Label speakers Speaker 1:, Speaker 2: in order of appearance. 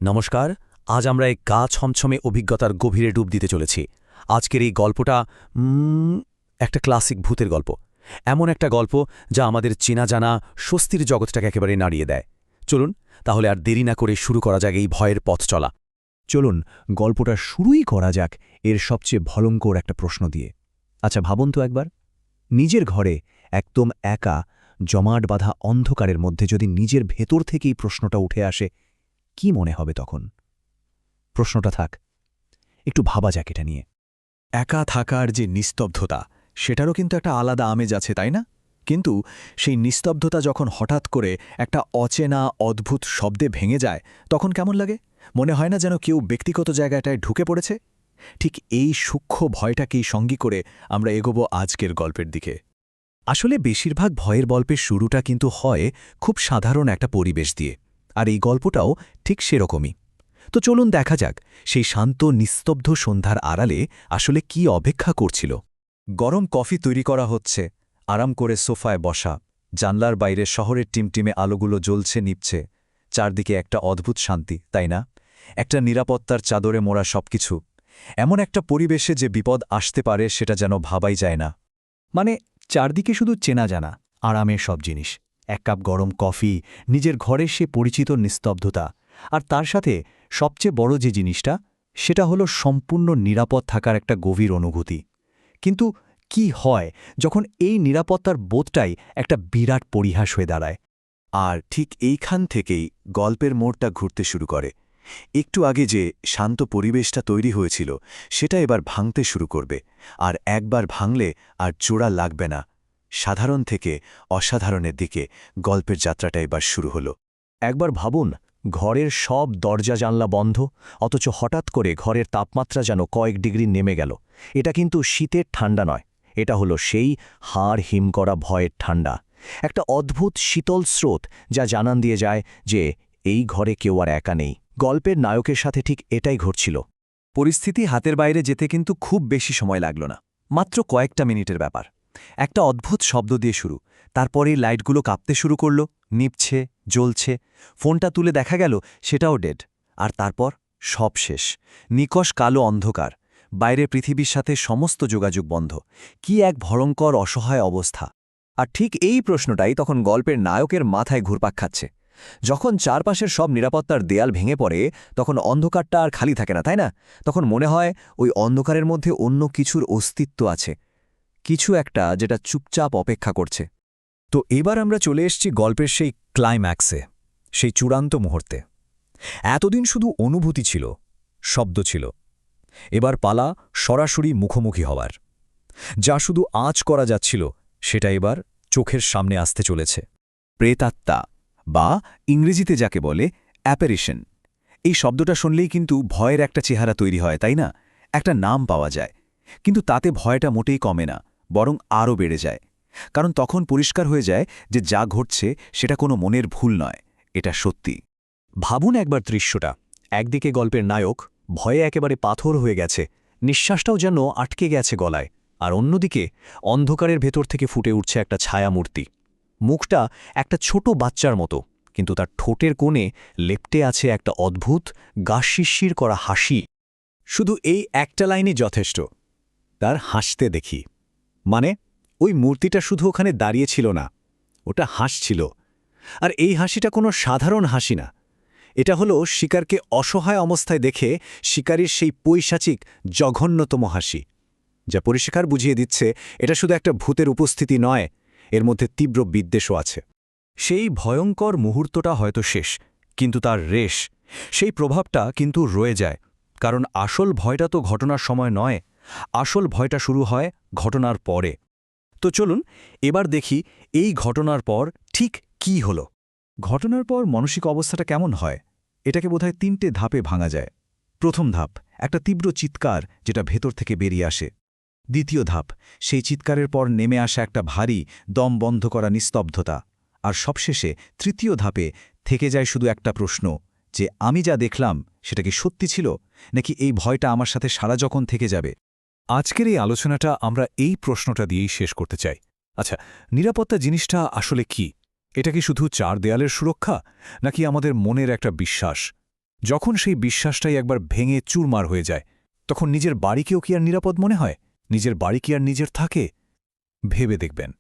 Speaker 1: নমস্কার। আজ আমরা এই গা ছমছমে অভিজ্ঞতার গভীরে ডুব দিতে চলেছি। আজকের এই গল্পটা একটা ক্লাসিক ভূতের গল্প। এমন একটা গল্প যা আমাদের চেনা জানা স্বস্তির জগৎটাকে একেবারে নাড়িয়ে দেয়। চলুন তাহলে আর দেরি না করে শুরু করা যাক এই ভয়ের পথ চলা।
Speaker 2: চলুন গল্পটা শুরুই করা যাক এর সবচেয়ে ভয়ঙ্কর একটা প্রশ্ন দিয়ে। আচ্ছা ভাবুন তো একবার, নিজের ঘরে একদম একা জমাট বাঁধা অন্ধকারের মধ্যে যদি নিজের ভেতর থেকেই প্রশ্নটা উঠে আসে, কি মনে হবে তখন? প্রশ্নটা থাক, একটু ভাবা যাক এটা নিয়ে।
Speaker 3: একা থাকার যে নিস্তব্ধতা, সেটারও কিন্তু একটা আলাদা আমেজ আছে, তাই না? কিন্তু সেই নিস্তব্ধতা যখন হঠাৎ করে একটা অচেনা অদ্ভুত শব্দে ভেঙে যায়, তখন কেমন লাগে? মনে হয় না যেন কেউ ব্যক্তিগত জায়গাটায় ঢুকে পড়েছে? ঠিক এই সূক্ষ্ম ভয়টাকেই সঙ্গী করে আমরা এগোবো আজকের গল্পের দিকে।
Speaker 2: আসলে বেশিরভাগ ভয়ের গল্পের শুরুটা কিন্তু হয় খুব সাধারণ একটা পরিবেশ দিয়ে, আর এই গল্পটাও ঠিক সেরকমই। তো চলুন দেখা যাক সেই শান্ত নিস্তব্ধ সন্ধ্যার আড়ালে আসলে কি অপেক্ষা করছিল।
Speaker 3: গরম কফি তৈরি করা হচ্ছে, আরাম করে সোফায় বসা, জানলার বাইরে শহরের টিমটিমে আলোগুলো জ্বলছে নিপছে, চারদিকে একটা অদ্ভুত শান্তি, তাই না? একটা নিরাপত্তার চাদরে মোড়া সবকিছু। এমন একটা পরিবেশে যে বিপদ আসতে পারে সেটা যেন ভাবাই যায় না।
Speaker 2: মানে চারদিকে শুধু চেনা জানা আরামের সব জিনিস, এক কাপ গরম কফি, নিজের ঘরের সে পরিচিত নিস্তব্ধতা, আর তার সাথে সবচেয়ে বড় যে জিনিসটা, সেটা হলো সম্পূর্ণ নিরাপদ থাকার একটা গভীর অনুভূতি। কিন্তু কি হয় যখন এই নিরাপত্তার বোধটাই একটা বিরাট পরিহাস হয়ে দাঁড়ায়?
Speaker 3: আর ঠিক এইখান থেকেই গল্পের মোড়টা ঘুরতে শুরু করে। একটু আগে যে শান্ত পরিবেশটা তৈরি হয়েছিল, সেটা এবার ভাঙতে শুরু করবে। আর একবার ভাঙলে আর জোড়া লাগবে না। সাধারণ থেকে অসাধারণের দিকে গল্পের যাত্রাটা এবার শুরু হলো।
Speaker 2: একবার ভাবুন, ঘরের সব দরজা জানলা বন্ধ, অথচ হঠাৎ করে ঘরের তাপমাত্রা যেন কয়েক ডিগ্রি নেমে গেল। এটা কিন্তু শীতের ঠান্ডা নয়, এটা হলো সেই হাড় হিম করা ভয়ের ঠান্ডা। একটা অদ্ভুত শীতল স্রোত যা জানান দিয়ে যায় যে এই ঘরে কেউ আর একা নেই। গল্পের নায়কের সাথে ঠিক এটাই ঘটছিল।
Speaker 3: পরিস্থিতি হাতের বাইরে যেতে কিন্তু খুব বেশি সময় লাগল না, মাত্র কয়েকটা মিনিটের ব্যাপার। একটা অদ্ভুত শব্দ দিয়ে শুরু, তারপরেই লাইটগুলো কাঁপতে শুরু করল, নিপছে, জ্বলছে। ফোনটা তুলে দেখা গেল সেটাও ডেড। আর তারপর সব শেষ, নিকষ কালো অন্ধকার, বাইরে পৃথিবীর সাথে সমস্ত যোগাযোগ বন্ধ। কি এক ভয়ঙ্কর অসহায় অবস্থা! আর ঠিক এই প্রশ্নটাই তখন গল্পের নায়কের মাথায় ঘুরপাক খাচ্ছে। যখন চারপাশের সব নিরাপত্তার দেয়াল ভেঙে পড়ে, তখন অন্ধকারটা আর খালি থাকে না, তাই না? তখন মনে হয় ওই অন্ধকারের মধ্যে অন্য কিছুর অস্তিত্ব আছে, কিছু একটা যেটা চুপচাপ অপেক্ষা করছে। তো এবার আমরা চলে এসেছি গল্পের সেই ক্লাইম্যাক্সে, সেই চূড়ান্ত মুহূর্তে। এতদিন শুধু অনুভূতি ছিল, শব্দ ছিল। এবার পালা সরাসরি মুখোমুখি হওয়ার। যা শুধু আঁচ করা যাচ্ছিল, সেটা এবার চোখের সামনে আসতে চলেছে। প্রেতাত্মা, বা ইংরেজিতে যাকে বলে অ্যাপারিশন। এই শব্দটা শুনলেই কিন্তু ভয়ের একটা চেহারা তৈরি হয়, তাই না? একটা নাম পাওয়া যায়, কিন্তু তাতে ভয়টা মোটেই কমে না, বরং আরও বেড়ে যায়। কারণ তখন পরিষ্কার হয়ে যায় যে যা ঘটছে সেটা কোনো মনের ভুল নয়, এটা সত্যি।
Speaker 2: ভাবুন একবার দৃশ্যটা। একদিকে গল্পের নায়ক ভয়ে একেবারে পাথর হয়ে গেছে, নিঃশ্বাসটাও যেন আটকে গেছে গলায়, আর অন্যদিকে অন্ধকারের ভেতর থেকে ফুটে উঠছে একটা ছায়ামূর্তি। মুখটা একটা ছোট বাচ্চার মতো, কিন্তু তার ঠোঁটের কোণে লেপ্টে আছে একটা অদ্ভুত গা শিরশির করা হাসি।
Speaker 3: শুধু এই একটা লাইনই যথেষ্ট, তার হাসতে দেখি। মানে ওই মূর্তিটা শুধু ওখানে দাঁড়িয়ে ছিল না, ওটা হাসছিল। আর এই হাসিটা কোনো সাধারণ হাসি না, এটা হলো শিকারকে অসহায় অবস্থায় দেখে শিকারীর সেই পৈশাচিক জঘন্যতম হাসি, যা পরিষ্কার বুঝিয়ে দিচ্ছে এটা শুধু একটা ভূতের উপস্থিতি নয়, এর মধ্যে তীব্র বিদ্বেষও আছে।
Speaker 2: সেই ভয়ঙ্কর মুহূর্তটা হয়তো শেষ, কিন্তু তার রেশ, সেই প্রভাবটা কিন্তু রয়ে যায়। কারণ আসল ভয়টা তো ঘটনার সময় নয়, আসল ভয়টা শুরু হয় ঘটনার পরে। তো চলুন এবার দেখি এই ঘটনার পর ঠিক কি হলো।
Speaker 3: ঘটনার পর মানসিক অবস্থাটা কেমন হয়, এটাকে বোধহয় ৩টে ধাপে ভাঙা যায়। প্রথম ধাপ, একটা তীব্র চিৎকার যেটা ভেতর থেকে বেরিয়ে আসে। দ্বিতীয় ধাপ, সেই চিৎকারের পর নেমে আসা একটা ভারী, দম বন্ধ করা নিস্তব্ধতা। আর সবশেষে তৃতীয় ধাপে থেকে যায় শুধু একটা প্রশ্ন, যে আমি যা দেখলাম সেটা কি সত্যি ছিল, নাকি এই ভয়টা আমার সাথে সারা যখন থেকে যাবে।
Speaker 4: আজকের এই আলোচনাটা আমরা এই প্রশ্নটা দিয়েই শেষ করতে চাই। আচ্ছা, নিরাপত্তা জিনিসটা আসলে কি? এটা কি শুধু চার দেয়ালের সুরক্ষা, নাকি আমাদের মনের একটা বিশ্বাস যখন সেই বিশ্বাসটাই একবার ভেঙে চুরমার হয়ে যায় তখন নিজের বাড়িকেও কি আর নিরাপদ মনে হয়? নিজের বাড়ি কি আর নিজের থাকে? ভেবে দেখবেন।